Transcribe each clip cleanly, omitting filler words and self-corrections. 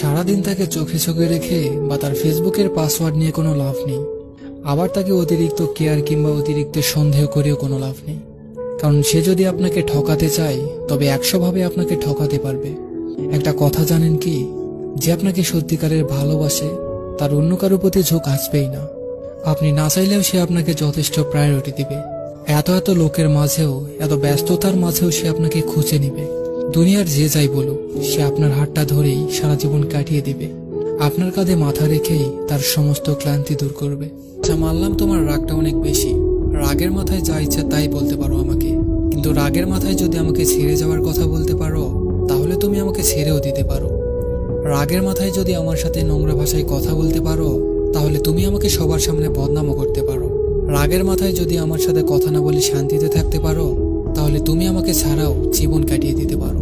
সারাদিন তাকে চোখে চোখে রেখে বা তার ফেসবুকের পাসওয়ার্ড নিয়ে কোনো লাভ নেই, আবার তাকে অতিরিক্ত কেয়ার কিংবা অতিরিক্ত সন্দেহ করেও কোনো লাভ নেই। কারণ সে যদি আপনাকে ঠকাতে চায় তবে 100ভাবে আপনাকে ঠকাতে পারবে। একটা কথা জানেন কি, যে আপনাকে সত্যিকারের ভালোবাসে তার অন্য কারো প্রতি ঝোঁক আসবেই না। আপনি না চাইলেও সে আপনাকে যথেষ্ট প্রায়োরিটি দিবে। এত এত লোকের মাঝেও, এত ব্যস্ততার মাঝেও সে আপনাকে খুঁজে নিবে। দুনিয়ার যে যাই বলুক, সে আপনার হাতটা ধরেই সারা জীবন কাটিয়ে দিবে। আপনার কাঁধে মাথা রেখেই তার সমস্ত ক্লান্তি দূর করবে। আচ্ছা, মানলাম তোমার রাগটা অনেক বেশি, রাগের মাথায় যা ইচ্ছা তাই বলতে পারো আমাকে, কিন্তু রাগের মাথায় যদি আমাকে ছেড়ে যাওয়ার কথা বলতে পারো তাহলে তুমি আমাকে ছেড়েও দিতে পারো। রাগের মাথায় যদি আমার সাথে নোংরা ভাষায় কথা বলতে পারো তাহলে তুমি আমাকে সবার সামনে বদনামও করতে পারো। রাগের মাথায় যদি আমার সাথে কথা না বলে শান্তিতে থাকতে পারো তাহলে তুমি আমাকে ছাড়াও জীবন কাটিয়ে দিতে পারো।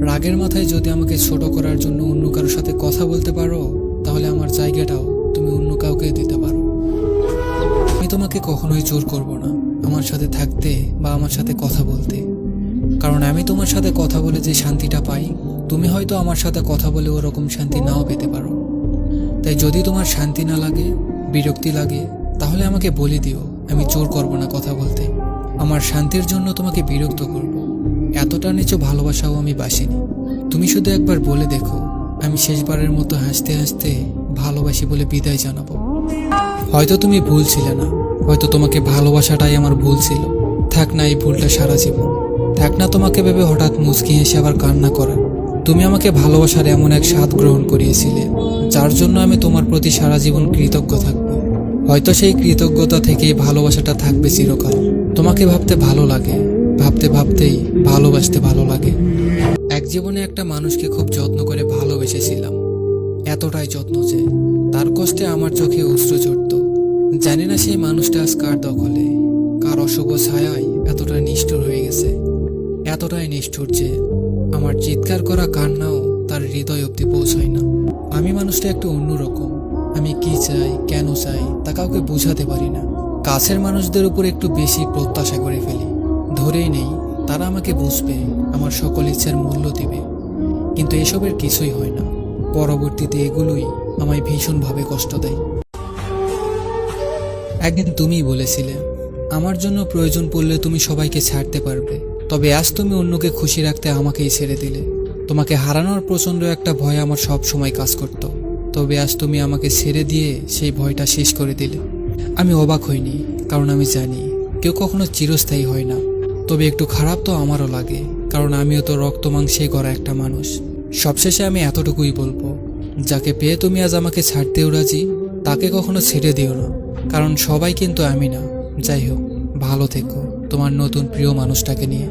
রাগের মাথায় যদি আমাকে ছোট করার জন্য অন্য কারোর সাথে কথা বলতে পারো তাহলে আমার জায়গাটাও তুমি অন্য কাউকে দিতে পারো। আমি তোমাকে কখনোই জোর করব না আমার সাথে থাকতে বা আমার সাথে কথা বলতে, কারণ আমি তোমার সাথে কথা বলে যে শান্তিটা পাই তুমি হয়তো আমার সাথে কথা বলে ওরকম শান্তি নাও পেতে পারো। তাই যদি তোমার শান্তি না লাগে, বিরক্তি লাগে, তাহলে আমাকে বলে দিও, আমি জোর করব না কথা বলতে। আমার শান্তির জন্য তোমাকে বিরক্ত করব, এতটা নিচু ভালোবাসাও আমি বাসিনি। তুমি শুধু একবার বলে দেখো, আমি শেষবারের মতো হাসতে হাসতে ভালোবাসি বলে বিদায় জানাবো। হয়তো তুমি ভুল ছিলে না, হয়তো তোমাকে ভালোবাসাটাই আমার ভুল ছিল। থাক না এই ভুলটা সারা জীবন, থাক না তোমাকে ভেবে হঠাৎ মুচকি হেসে আবার কান্না করা। তুমি আমাকে ভালোবাসার এমন এক স্বাদ গ্রহণ করিয়েছিলে যার জন্য আমি তোমার প্রতি সারা জীবন কৃতজ্ঞ থাকব। হয়তো সেই কৃতজ্ঞতা থেকেই ভালোবাসাটা থাকবে চিরকাল। তোমাকে ভাবতে ভালো লাগে, ভাবতে ভাবতেই ভালোবাসতে ভালো লাগে। এক জীবনে একটা মানুষকে খুব যত্ন করে ভালোবেসেছিলাম, এতটাই যত্ন যে তার কষ্টে আমার চোখে অশ্রু ঝরত। জানি না সেই মানুষটা আজ কার দখলে, কার অশুভ ছায়ায় এতটা নিষ্ঠুর হয়ে গেছে, এতটাই নিষ্ঠুর যে আমার চিৎকার করা কান্নাও তার হৃদয় অবধি পৌঁছায় না। আমি মানুষটা একটু অন্যরকম, আমি কি চাই, কেন চাই তা কাউকে বোঝাতে পারি না। কাছের মানুষদের উপর একটু বেশি প্রত্যাশা করে ফেলি, ধরেই নেই তারা আমাকে বুঝবে, আমার সকল ইচ্ছার মূল্য দিবে, কিন্তু এসবের কিছুই হয় না। পরবর্তীতে এগুলোই আমায় ভীষণভাবে কষ্ট দেয়। একদিন তুমিই বলেছিলে আমার জন্য প্রয়োজন পড়লে তুমি সবাইকে ছাড়তে পারবে, তবে আজ তুমি অন্যকে খুশি রাখতে আমাকেই ছেড়ে দিলে। তোমাকে হারানোর প্রচণ্ড একটা ভয় আমার সব সময় কাজ করত, তবে আজ তুমি আমাকে ছেড়ে দিয়ে সেই ভয়টা শেষ করে দিলে। আমি অবাক হইনি, কারণ আমি জানি কেউ কখনো চিরস্থায়ী হয় না। তবে একটু খারাপ তো আমারও লাগে, কারণ আমিও তো রক্ত মাংসে গড়া একটা মানুষ। সবশেষে আমি এতটুকুই বলবো, যাকে পেয়ে তুমি আজ আমাকে ছাড়তেও রাজি তাকে কখনো ছেড়ে দিও না, কারণ সবাই কিন্তু আমি না। যাই হোক, ভালো থেকো তোমার নতুন প্রিয় মানুষটাকে নিয়ে।